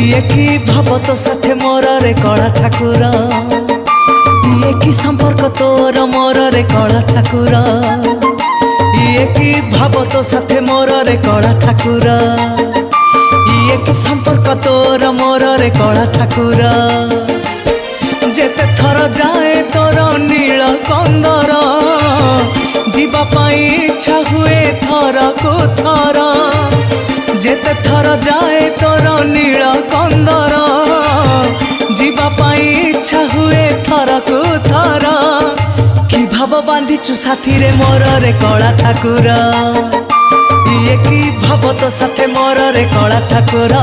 ইয়ে কি ভাব তো সাথে মোর রে কলা ঠাকুর, ইয়ে কি সম্পর্ক তোর মোর রে কলা ঠাকুর, ইয়ে কি ভাব তো সাথে মোর রে কলা ঠাকুর, ইয়ে কি সম্পর্ক তোর মোর রে কলা ঠাকুর। যেতে থর যায় তোর নীল কন্দর, ଯିବା ପାଇଁ ଇଚ୍ଛା ହୁଏ ଥରକୁ ଥର। ଯେତେ ଥର ଯାଏ ତୋର ନୀଳ କନ୍ଦର, ଯିବା ପାଇଁ ଇଚ୍ଛା ହୁଏ ଥରକୁ ଥର। କି ଭାବ ବାନ୍ଧିଛୁ ସାଥିରେ ମୋର ରେ କଳା ଠାକୁର, ଇଏ କି ଭାବ ତୋ ସାଥେ ମୋର ରେ କଳା ଠାକୁର।